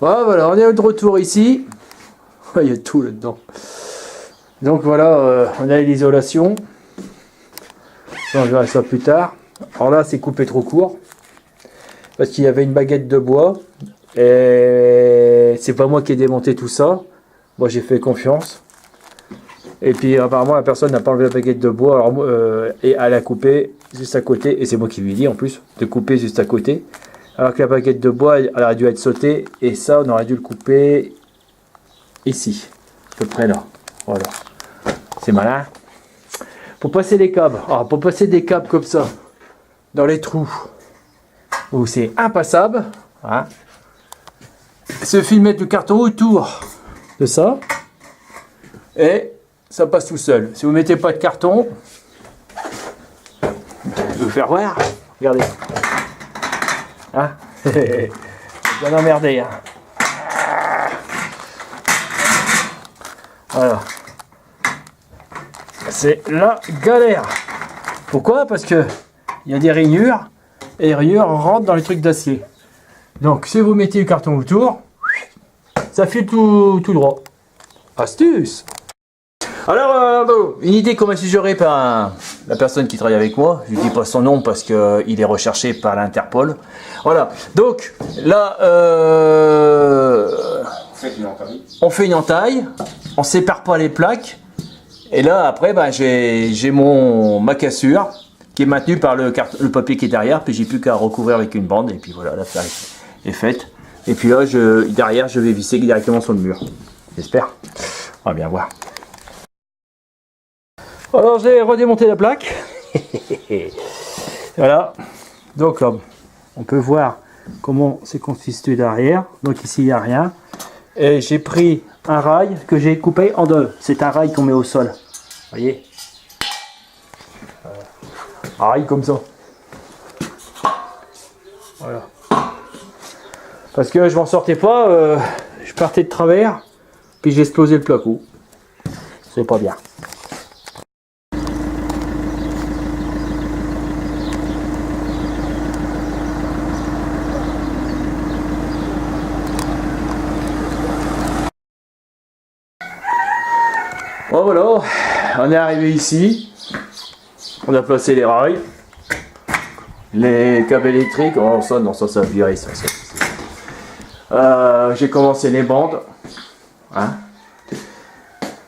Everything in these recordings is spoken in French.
Voilà, on est de retour ici. Il y a tout là-dedans. Donc voilà, on a l'isolation. On verra ça plus tard. Alors là, c'est coupé trop court. Parce qu'il y avait une baguette de bois. Et c'est pas moi qui ai démonté tout ça. Moi, j'ai fait confiance. Et puis apparemment, la personne n'a pas enlevé la baguette de bois. Alors, et elle a coupé juste à côté. Et c'est moi qui lui ai dit en plus de couper juste à côté. Alors que la baguette de bois, elle aurait dû être sautée. Et ça, on aurait dû le couper ici. À peu près là. Voilà. C'est malin. Pour passer les câbles. Alors, pour passer des câbles comme ça. Dans les trous. Où c'est impassable. Hein. Il suffit de mettre du carton autour de ça. Et ça passe tout seul. Si vous ne mettez pas de carton. Je vais vous faire voir. Regardez. Hein. Bien emmerdé. Hein. Voilà. C'est la galère. Pourquoi? Parce que il y a des rainures et les rainures rentrent dans les trucs d'acier. Donc si vous mettez le carton autour, ça file tout droit. Astuce. Alors une idée qu'on m'a suggérée par la personne qui travaille avec moi. Je ne dis pas son nom parce qu'il est recherché par l'Interpol. Voilà. Donc là, on fait une entaille. On sépare pas les plaques. Et là, après, bah, j'ai ma cassure qui est maintenue par le papier qui est derrière. Puis j'ai plus qu'à recouvrir avec une bande. Et puis voilà, l'affaire est faite. Et puis là, derrière, je vais visser directement sur le mur. J'espère. On va bien voir. Alors, j'ai redémonté la plaque. Voilà. Donc, on peut voir comment c'est constitué derrière. Donc ici, il n'y a rien. Et j'ai pris un rail que j'ai coupé en deux. C'est un rail qu'on met au sol. Vous voyez? Un rail comme ça. Voilà. Parce que je m'en sortais pas. Je partais de travers. Puis j'ai explosé le placo. C'est pas bien. Bon voilà, on est arrivé ici, on a placé les rails, les câbles électriques, oh ça non, ça va virer ça. J'ai commencé les bandes, hein,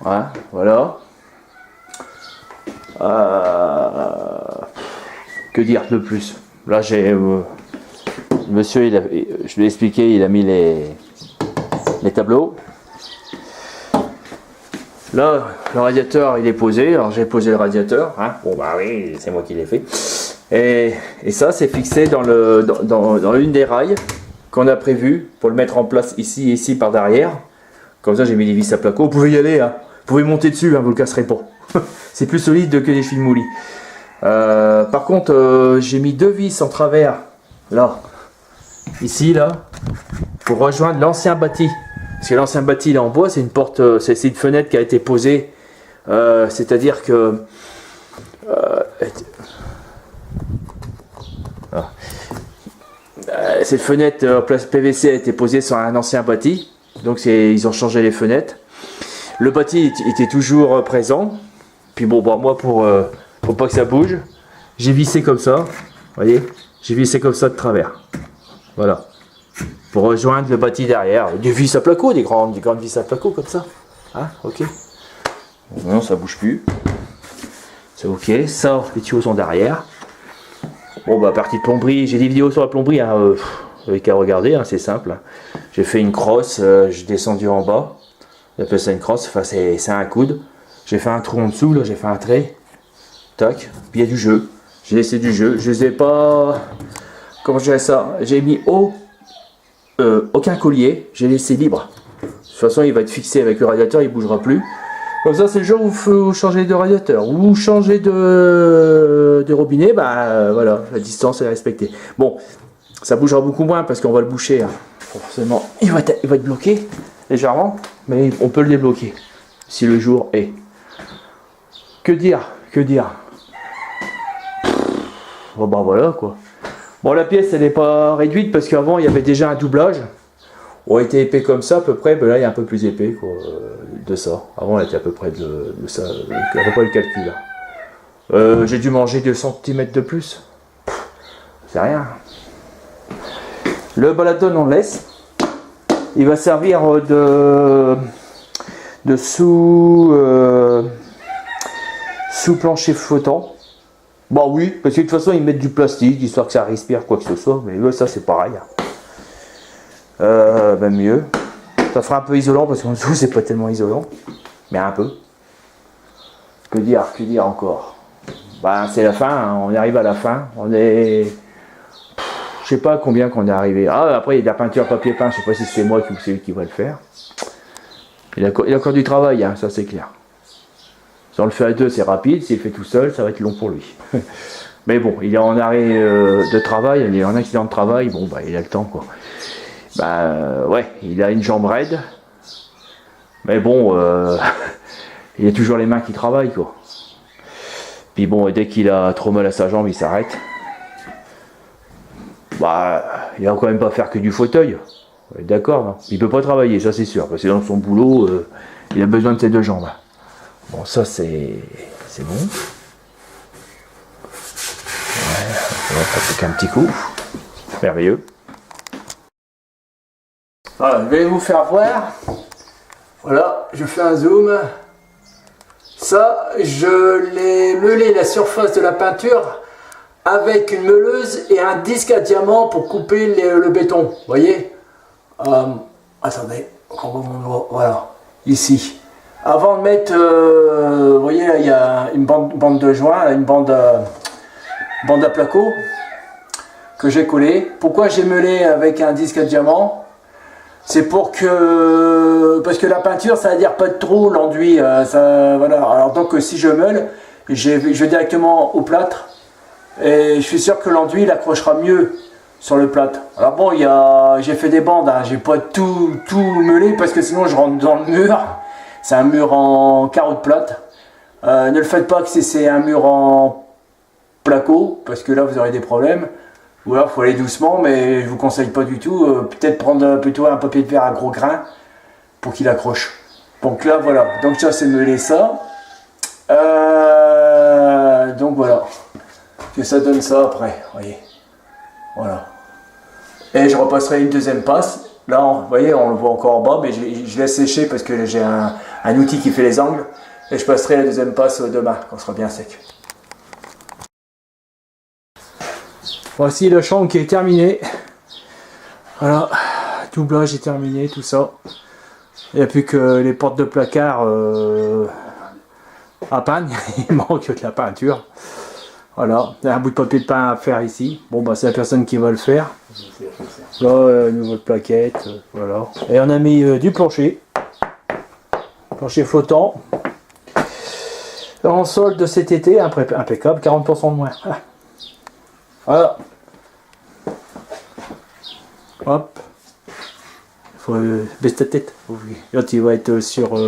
ouais, voilà. Que dire de plus? Là j'ai, monsieur, je lui ai expliqué, il a mis les tableaux. Là, le radiateur, il est posé. Alors, j'ai posé le radiateur. Hein. Bon, bah oui, c'est moi qui l'ai fait. Et ça, c'est fixé dans l'une des rails qu'on a prévu pour le mettre en place ici et ici par derrière. Comme ça, j'ai mis les vis à placo. Vous pouvez y aller. Hein. Vous pouvez monter dessus. Hein, vous ne le casserez pas. C'est plus solide que les fils moulis. Par contre, j'ai mis deux vis en travers. Là. Ici, là. Pour rejoindre l'ancien bâti. Parce que l'ancien bâti, il est en bois, c'est une porte, c'est une fenêtre qui a été posée. C'est-à-dire que cette fenêtre en place PVC a été posée sur un ancien bâti. Donc ils ont changé les fenêtres. Le bâti était toujours présent. Puis bon, bah, moi pour pas que ça bouge, j'ai vissé comme ça. Vous voyez, j'ai vissé comme ça de travers. Voilà. Pour rejoindre le bâti derrière. Des vis à placo, des grandes vis à placo comme ça. Hein, ok. Non, ça bouge plus. C'est ok. Ça, les tuyaux sont derrière. Bon, bah, partie de plomberie. J'ai des vidéos sur la plomberie. Hein, vous n'avez qu'à regarder, hein, c'est simple. J'ai fait une crosse. J'ai descendu en bas. J'appelle ça une crosse. Enfin, c'est un coude. J'ai fait un trou en dessous. Là, j'ai fait un trait. Tac. Puis il y a du jeu. J'ai laissé du jeu. Je les ai pas. Comment je dirais ça? J'ai mis aucun collier, j'ai laissé libre. De toute façon, il va être fixé avec le radiateur, il ne bougera plus. Comme ça, c'est le jour où vous changez de radiateur ou changez de robinet, bah voilà, la distance est respectée. Bon, ça bougera beaucoup moins parce qu'on va le boucher. Hein. Forcément, il va être bloqué légèrement, mais on peut le débloquer si le jour est. Que dire? Bon, bah voilà quoi. Bon, la pièce, elle n'est pas réduite parce qu'avant, il y avait déjà un doublage. ont été épais comme ça à peu près, ben là il est un peu plus épais quoi, de ça. Avant elle était à peu près de ça, à peu près le calcul là. J'ai dû manger 2 cm de plus. C'est rien. Le baladone on le laisse. Il va servir de sous plancher flottant. Bah oui, parce que de toute façon ils mettent du plastique histoire que ça respire quoi que ce soit, mais là ça c'est pareil. Même mieux. Ça fera un peu isolant parce qu'en dessous c'est pas tellement isolant, mais un peu. Que dire encore. Bah c'est la fin, hein. On arrive à la fin. On est, je sais pas combien qu'on est arrivé. Ah après il y a de la peinture papier peint, je sais pas si c'est moi ou c'est lui qui va le faire. Il a encore du travail, hein, ça c'est clair. Si on le fait à deux, c'est rapide. S'il le fait tout seul, ça va être long pour lui. Mais bon, il est en arrêt de travail, il est en accident de travail. Bon, bah, il a le temps, quoi. Bah, ouais, il a une jambe raide. Mais bon, il a toujours les mains qui travaillent, quoi. Puis bon, dès qu'il a trop mal à sa jambe, il s'arrête. Bah, il va quand même pas faire que du fauteuil. D'accord, hein. Il peut pas travailler, ça c'est sûr. Parce que dans son boulot, il a besoin de ses 2 jambes. Bon, ça c'est bon. Ouais, on va passer qu'un petit coup. Merveilleux. Voilà, je vais vous faire voir. Voilà, je fais un zoom. Ça, je l'ai meulé la surface de la peinture avec une meuleuse et un disque à diamant pour couper le béton. Vous voyez? Attendez, voilà, ici. Avant de mettre, vous voyez là, il y a une bande de joint, une bande à placo que j'ai collé. Pourquoi j'ai meulé avec un disque à diamant? C'est pour que, parce que la peinture, ça veut dire pas de trou, l'enduit, ça, voilà. Alors donc si je meule, je vais directement au plâtre et je suis sûr que l'enduit il accrochera mieux sur le plâtre. Alors bon, j'ai fait des bandes, hein, j'ai pas tout meulé parce que sinon je rentre dans le mur. C'est un mur en carreau de plâtre. Ne le faites pas que c'est un mur en placo, parce que là vous aurez des problèmes. Ou alors il faut aller doucement, mais je vous conseille pas du tout. Peut-être prendre plutôt un papier de verre à gros grains pour qu'il accroche. Donc là voilà, donc ça c'est meulé ça. Donc voilà, que ça donne ça après, voyez. Voilà. Et je repasserai une deuxième passe. Là, vous voyez, on le voit encore en bas, mais je laisse sécher parce que j'ai un outil qui fait les angles. Et je passerai la deuxième passe demain, quand ce sera bien sec. Voici le champ qui est terminé. Voilà, doublage est terminé, tout ça. Il n'y a plus que les portes de placard à peindre. Il manque de la peinture. Voilà, il y a un bout de papier de peint à faire ici. Bon, bah, c'est la personne qui va le faire. Là, nouvelle plaquette, voilà. Et on a mis du plancher flottant. En solde cet été, impeccable, 40% de moins. Ah. Voilà. Hop. Il faut baisser ta tête. Là, tu vas être sur...